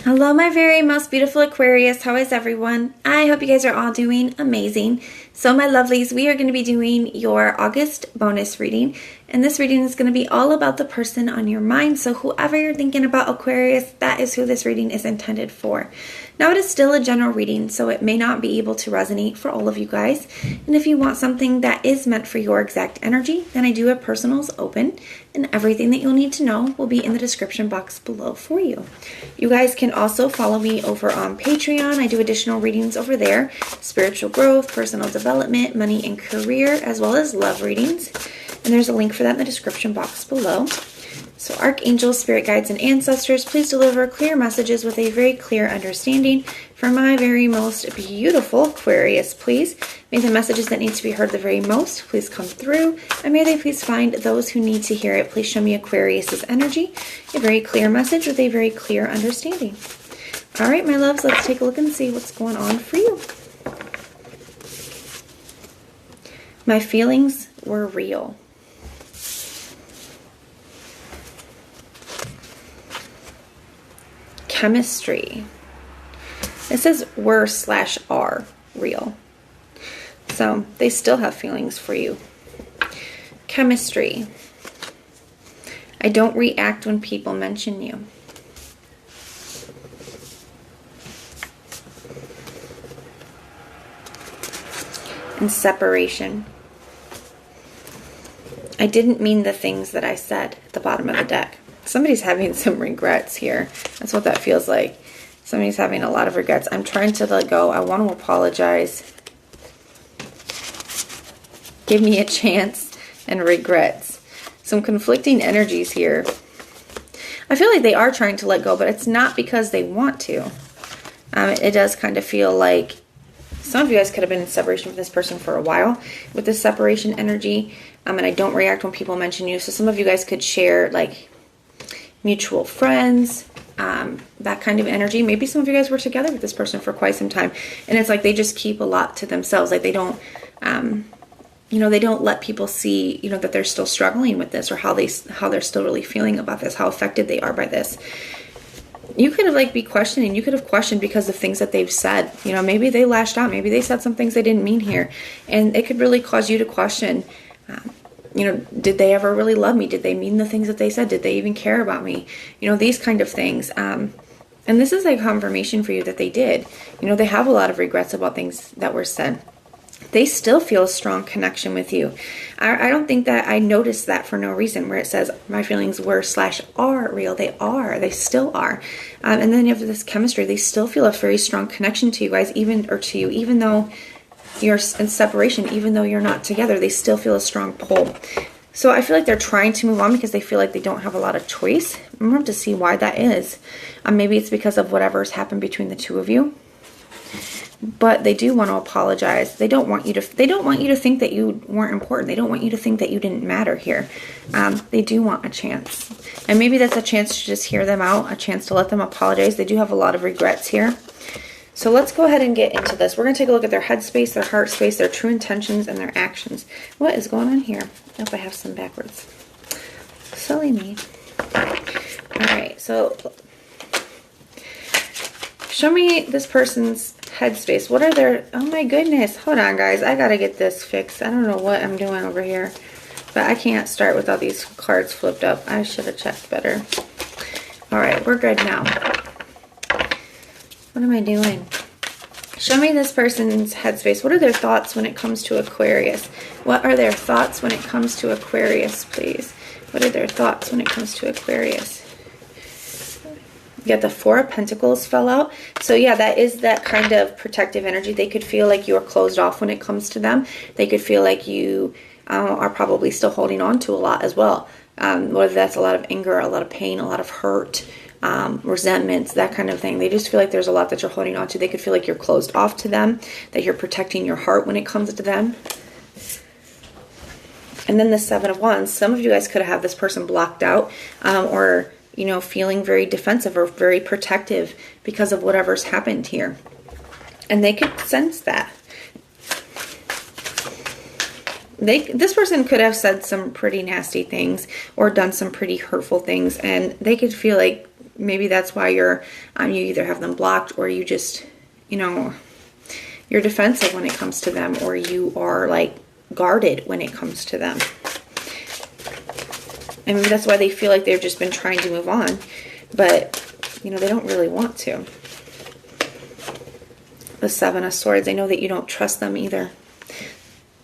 Hello, my very most beautiful Aquarius. How is everyone? I hope you guys are all doing amazing. So my lovelies, we are going to be doing your August bonus reading. And this reading is going to be all about the person on your mind. So whoever you're thinking about, Aquarius, that is who this reading is intended for. Now it is still a general reading, so it may not be able to resonate for all of you guys. And if you want something that is meant for your exact energy, then I do have personals open. And everything that you'll need to know will be in the description box below for you. You guys can also follow me over on Patreon. I do additional readings over there. Spiritual growth, personal development, money and career, as well as love readings. And there's a link for that in the description box below. So archangels, spirit guides, and ancestors, please deliver clear messages with a very clear understanding for my very most beautiful Aquarius, please. May the messages that need to be heard the very most please come through, and may they please find those who need to hear it. Please show me Aquarius's energy, a very clear message with a very clear understanding. All right, my loves, let's take a look and see what's going on for you. My feelings were real. Chemistry. It says were/are real. So they still have feelings for you. Chemistry. I don't react when people mention you. And separation. I didn't mean the things that I said at the bottom of the deck. Somebody's having some regrets here. That's what that feels like. Somebody's having a lot of regrets. I'm trying to let go. I want to apologize. Give me a chance and regrets. Some conflicting energies here. I feel like they are trying to let go, but it's not because they want to. It does kind of feel like some of you guys could have been in separation with this person for a while with this separation energy. And I don't react when people mention you. So some of you guys could share like mutual friends, that kind of energy. Maybe some of you guys were together with this person for quite some time, and it's like they just keep a lot to themselves. Like they don't, they don't let people see, that they're still struggling with this, or how they're still really feeling about this, how affected they are by this. You could have be questioning. You could have questioned because of things that they've said. Maybe they lashed out. Maybe they said some things they didn't mean here, and it could really cause you to question. Did they ever really love me? Did they mean the things that they said? Did they even care about me? These kind of things. And this is a confirmation for you that they did. They have a lot of regrets about things that were said. They still feel a strong connection with you. I don't think that I noticed that for no reason, where it says my feelings were/are real. They are. They still are. And then you have this chemistry. They still feel a very strong connection to you guys, even though you're in separation, even though you're not together, they still feel a strong pull. So I feel like they're trying to move on because they feel like they don't have a lot of choice. I'm going to have to see why that is. Maybe it's because of whatever's happened between the two of you. But they do want to apologize. They don't want you to think that you weren't important. They don't want you to think that you didn't matter here. They do want a chance. And maybe that's a chance to just hear them out, a chance to let them apologize. They do have a lot of regrets here. So let's go ahead and get into this. We're going to take a look at their head space, their heart space, their true intentions, and their actions. What is going on here? I hope I have some backwards. Silly me. Alright, so show me this person's head space. What are their... Oh my goodness. Hold on, guys. I got to get this fixed. I don't know what I'm doing over here. But I can't start without these cards flipped up. I should have checked better. Alright, we're good now. What am I doing? Show me this person's headspace. What are their thoughts when it comes to Aquarius? What are their thoughts when it comes to Aquarius, please? What are their thoughts when it comes to Aquarius? You got the Four of Pentacles fell out. So yeah, that is that kind of protective energy. They could feel like you're closed off when it comes to them. They could feel like you are probably still holding on to a lot as well. Whether that's a lot of anger, a lot of pain, a lot of hurt, resentments, that kind of thing. They just feel like there's a lot that you're holding on to. They could feel like you're closed off to them, that you're protecting your heart when it comes to them. And then the Seven of Wands. Some of you guys could have this person blocked out, or feeling very defensive or very protective because of whatever's happened here. And they could sense that. This person could have said some pretty nasty things or done some pretty hurtful things, and they could feel like maybe that's why you either have them blocked, or you just, you know, you're defensive when it comes to them, or you are like guarded when it comes to them. And maybe that's why they feel like they've just been trying to move on, but you know, they don't really want to. The Seven of Swords, they know that you don't trust them either.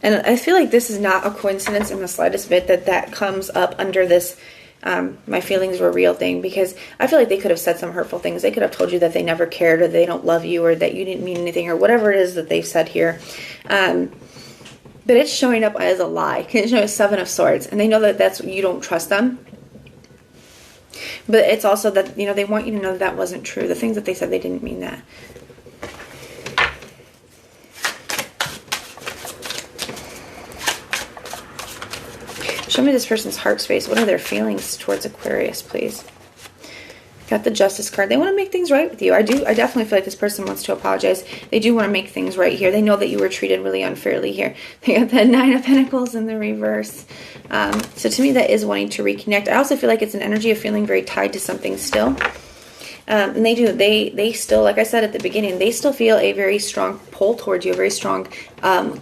And I feel like this is not a coincidence in the slightest bit that comes up under this my feelings were real thing, because I feel like they could have said some hurtful things. They could have told you that they never cared, or they don't love you, or that you didn't mean anything, or whatever it is that they've said here. But it's showing up as a lie. It's showing Seven of Swords, and they know that you don't trust them. But it's also that, you know, they want you to know that wasn't true. The things that they said, they didn't mean that. Show me this person's heart space. What are their feelings towards Aquarius, please? Got the Justice card. They want to make things right with you. I definitely feel like this person wants to apologize. They do want to make things right here. They know that you were treated really unfairly here. They got the Nine of Pentacles in the reverse. So to me, that is wanting to reconnect. I also feel like it's an energy of feeling very tied to something still. And they do. They still, like I said at the beginning, they still feel a very strong pull towards you, a very strong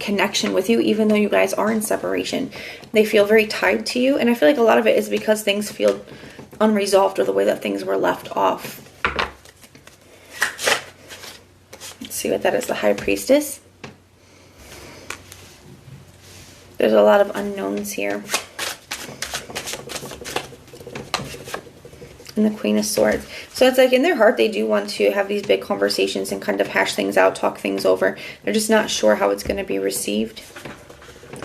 connection with you, even though you guys are in separation. They feel very tied to you. And I feel like a lot of it is because things feel unresolved, or the way that things were left off. Let's see what that is. The High Priestess. There's a lot of unknowns here. And the Queen of Swords. So it's like in their heart, they do want to have these big conversations and kind of hash things out, talk things over. They're just not sure how it's going to be received.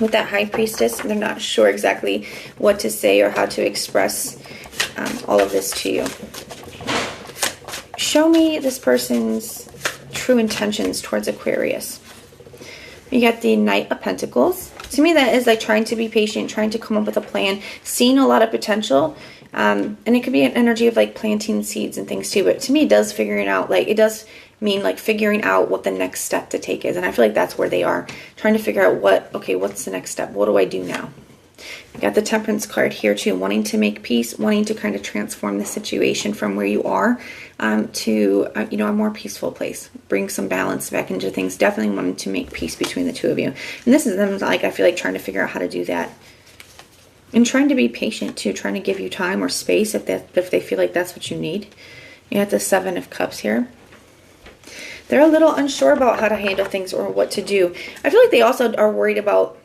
With that High Priestess, they're not sure exactly what to say or how to express all of this to you. Show me this person's true intentions towards Aquarius. You got the Knight of Pentacles. To me, that is like trying to be patient, trying to come up with a plan, seeing a lot of potential. And it could be an energy of like planting seeds and things too. But to me, it does figuring out, like it does mean like figuring out what the next step to take is. And I feel like that's where they are, trying to figure out what's the next step? What do I do now? You got the Temperance card here too, wanting to make peace, wanting to kind of transform the situation from where you are to you know, a more peaceful place, bring some balance back into things. Definitely wanting to make peace between the two of you. And this is them, like I feel like trying to figure out how to do that. And trying to be patient too, trying to give you time or space if they feel like that's what you need. You got the Seven of Cups here. They're a little unsure about how to handle things or what to do. I feel like they also are worried about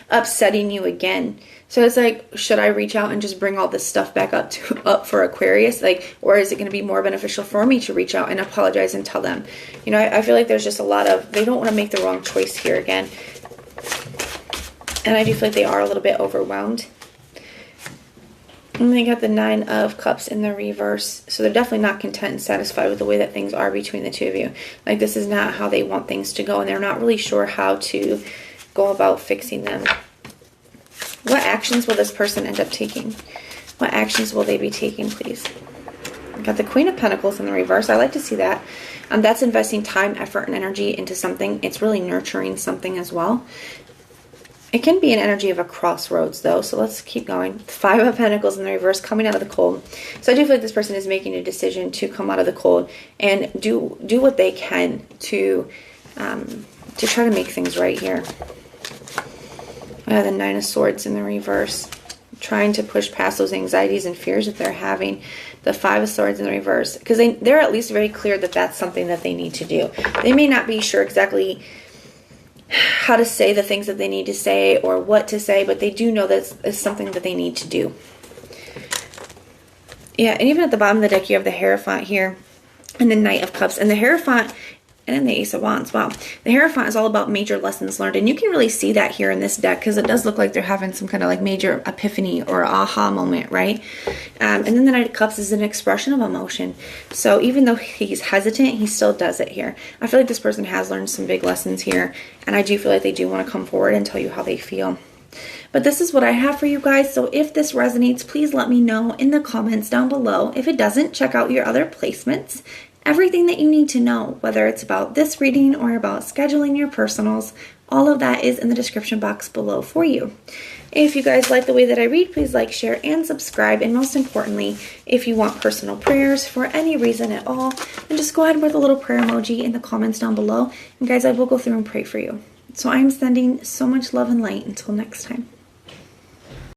upsetting you again. So it's like, should I reach out and just bring all this stuff back up for Aquarius? Like, or is it going to be more beneficial for me to reach out and apologize and tell them? You know, I feel like there's just a lot of, they don't want to make the wrong choice here again. And I do feel like they are a little bit overwhelmed. And they got the Nine of Cups in the reverse. So they're definitely not content and satisfied with the way that things are between the two of you. Like, this is not how they want things to go. And they're not really sure how to go about fixing them. What actions will this person end up taking? What actions will they be taking, please? Got the Queen of Pentacles in the reverse. I like to see that. That's investing time, effort, and energy into something. It's really nurturing something as well. It can be an energy of a crossroads, though, so let's keep going. Five of Pentacles in the reverse, coming out of the cold. So I do feel like this person is making a decision to come out of the cold and do what they can to try to make things right here. The Nine of Swords in the reverse, trying to push past those anxieties and fears that they're having. The Five of Swords in the reverse, because they're at least very clear that that's something that they need to do. They may not be sure exactly how to say the things that they need to say or what to say, but they do know that it's something that they need to do. Yeah, and even at the bottom of the deck, you have the Hierophant here and the Knight of Cups. And the Hierophant, and then the Ace of Wands. Wow. The Hierophant is all about major lessons learned. And you can really see that here in this deck, because it does look like they're having some kind of like major epiphany or aha moment, right? And then the Knight of Cups is an expression of emotion. So even though he's hesitant, he still does it here. I feel like this person has learned some big lessons here. And I do feel like they do want to come forward and tell you how they feel. But this is what I have for you guys. So if this resonates, please let me know in the comments down below. If it doesn't, check out your other placements. Everything that you need to know, whether it's about this reading or about scheduling your personals, All of that is in the description box below for you. If you guys like the way that I read, please like, share, and subscribe. And most importantly, if you want personal prayers for any reason at all, then just go ahead with a little prayer emoji in the comments down below. And guys, I will go through and pray for you. So I'm sending so much love and light. Until next time.